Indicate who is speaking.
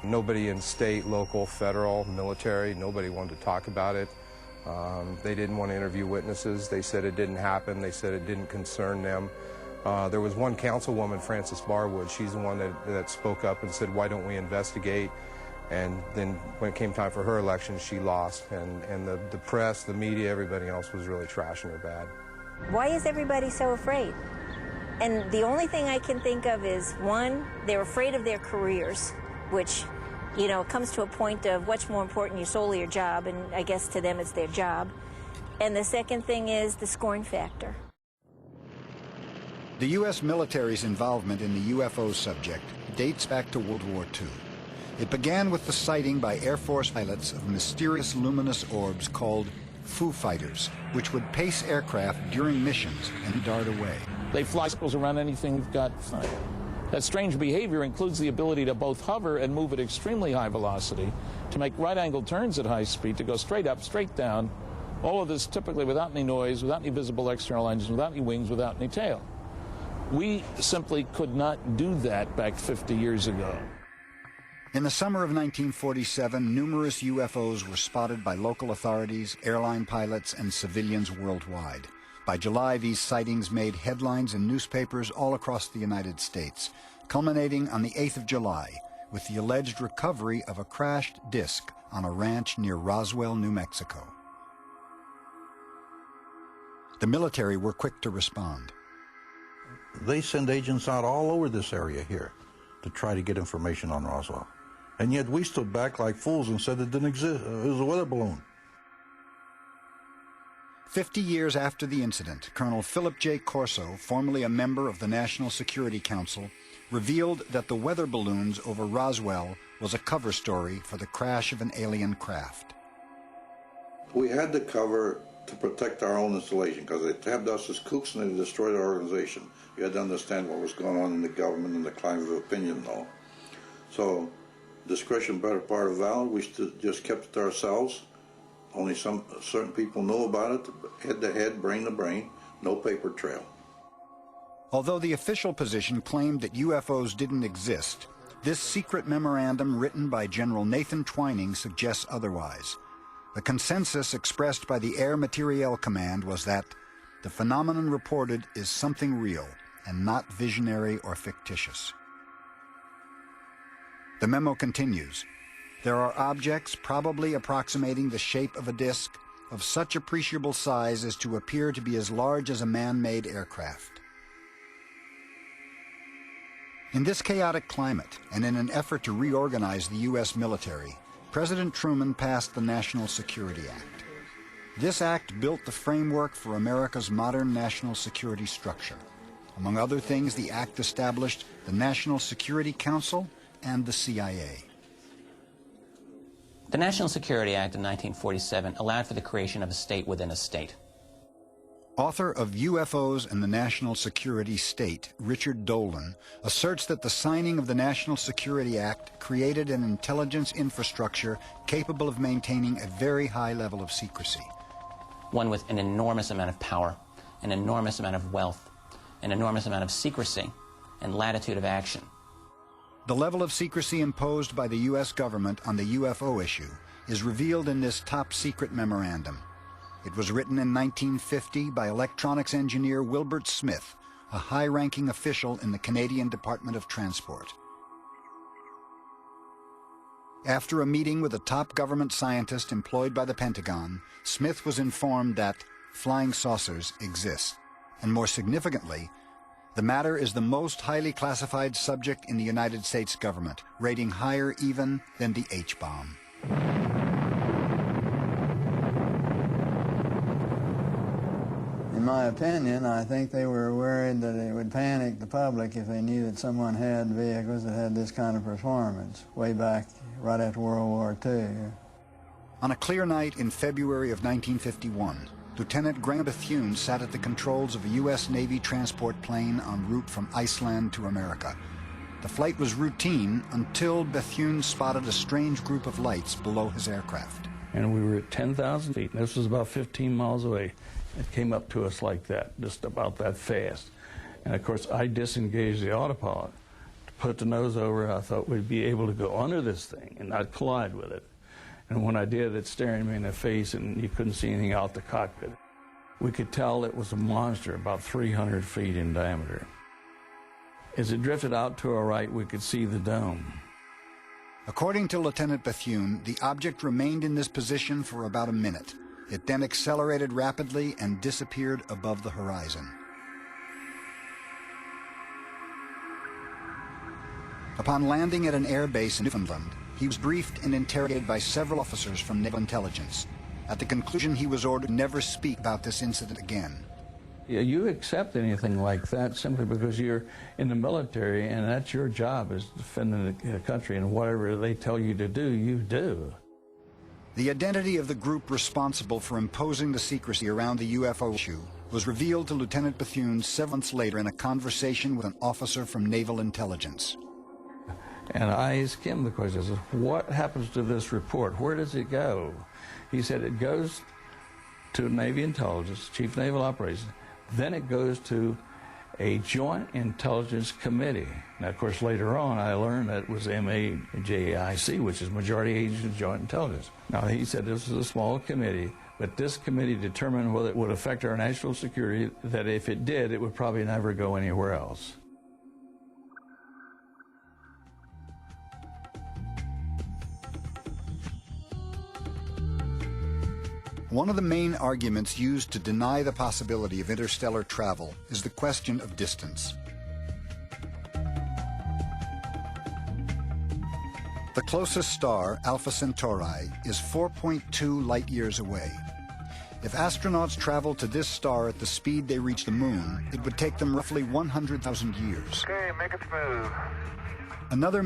Speaker 1: Nobody in state, local, federal, military, nobody wanted to talk about it. They didn't want to interview witnesses. They said it didn't happen. They said it didn't concern them. There was one councilwoman, Frances Barwood. She's the one that spoke up and said, why don't we investigate? And then when it came time for her election, she lost. And the press, the media, everybody else was really trashing her bad.
Speaker 2: Why is everybody so afraid? And the only thing I can think of is, one, they're afraid of their careers, which, you know, comes to a point of what's more important, your soul or your job, and I guess to them it's their job. And the second thing is the scorn factor.
Speaker 3: The U.S. military's involvement in the UFO subject dates back to World War II. It began with the sighting by Air Force pilots of mysterious luminous orbs called Foo Fighters, which would pace aircraft during missions and dart away.
Speaker 4: They fly circles around anything you've got. That strange behavior includes the ability to both hover and move at extremely high velocity, to make right-angled turns at high speed, to go straight up, straight down, all of this typically without any noise, without any visible external engines, without any wings, without any tail. We simply could not do that back 50 years ago.
Speaker 3: In the summer of 1947, numerous UFOs were spotted by local authorities, airline pilots, and civilians worldwide. By July, these sightings made headlines in newspapers all across the United States, culminating on the 8th of July with the alleged recovery of a crashed disc on a ranch near Roswell, New Mexico. The military were quick to respond.
Speaker 5: They send agents out all over this area here to try to get information on Roswell. And yet we stood back like fools and said it didn't exist. It was a weather balloon.
Speaker 3: 50 years after the incident, Colonel Philip J. Corso, formerly a member of the National Security Council, revealed that the weather balloons over Roswell was a cover story for the crash of an alien craft.
Speaker 5: We had the cover to protect our own installation because they tabbed us as kooks and they destroyed our organization. You had to understand what was going on in the government and the climate of opinion, though. So, discretion better part of valor. We just kept it to ourselves. Only some certain people know about it, head to head, brain to brain, no paper trail.
Speaker 3: Although the official position claimed that UFOs didn't exist, this secret memorandum written by General Nathan Twining suggests otherwise. The consensus expressed by the Air Materiel Command was that the phenomenon reported is something real and not visionary or fictitious. The memo continues. There are objects probably approximating the shape of a disk of such appreciable size as to appear to be as large as a man-made aircraft. In this chaotic climate, and in an effort to reorganize the U.S. military, President Truman passed the National Security Act. This act built the framework for America's modern national security structure. Among other things, the act established the National Security Council and the CIA.
Speaker 6: The National Security Act of 1947 allowed for the creation of a state within a state.
Speaker 3: Author of UFOs and the National Security State, Richard Dolan, asserts that the signing of the National Security Act created an intelligence infrastructure capable of maintaining a very high level of secrecy.
Speaker 6: One with an enormous amount of power, an enormous amount of wealth, an enormous amount of secrecy, and latitude of action.
Speaker 3: The level of secrecy imposed by the U.S. government on the UFO issue is revealed in this top-secret memorandum. It was written in 1950 by electronics engineer Wilbert Smith, a high-ranking official in the Canadian Department of Transport. After a meeting with a top government scientist employed by the Pentagon, Smith was informed that flying saucers exist, and more significantly, the matter is the most highly classified subject in the United States government, rating higher even than the H-bomb.
Speaker 7: In my opinion, I think they were worried that it would panic the public if they knew that someone had vehicles that had this kind of performance, way back right after World War II.
Speaker 3: On a clear night in February of 1951, Lieutenant Graham Bethune sat at the controls of a U.S. Navy transport plane en route from Iceland to America. The flight was routine until Bethune spotted a strange group of lights below his aircraft.
Speaker 8: And we were at 10,000 feet, and this was about 15 miles away. It came up to us like that, just about that fast. And of course, I disengaged the autopilot to put the nose over, I thought we'd be able to go under this thing and not collide with it. And when I did, it's staring me in the face and you couldn't see anything out the cockpit. We could tell it was a monster about 300 feet in diameter. As it drifted out to our right, we could see the dome.
Speaker 3: According to Lieutenant Bethune, the object remained in this position for about a minute. It then accelerated rapidly and disappeared above the horizon. Upon landing at an air base in Newfoundland, he was briefed and interrogated by several officers from Naval Intelligence. At the conclusion, he was ordered to never speak about this incident again.
Speaker 8: You accept anything like that simply because you're in the military and that's your job, is defending the country, and whatever they tell you to do, you do.
Speaker 3: The identity of the group responsible for imposing the secrecy around the UFO issue was revealed to Lieutenant Bethune 7 months later in a conversation with an officer from Naval Intelligence.
Speaker 8: And I asked him the question, I said, what happens to this report? Where does it go? He said it goes to Navy Intelligence, Chief Naval Operations. Then it goes to a Joint Intelligence Committee. Now, of course, later on, I learned that it was MAJIC, which is Majority Agency of Joint Intelligence. Now, he said this was a small committee, but this committee determined whether it would affect our national security, that if it did, it would probably never go anywhere else.
Speaker 3: One of the main arguments used to deny the possibility of interstellar travel is the question of distance. The closest star, Alpha Centauri, is 4.2 light-years away. If astronauts traveled to this star at the speed they reach the moon, it would take them roughly 100,000 years.
Speaker 9: Okay, make it smooth.
Speaker 3: Another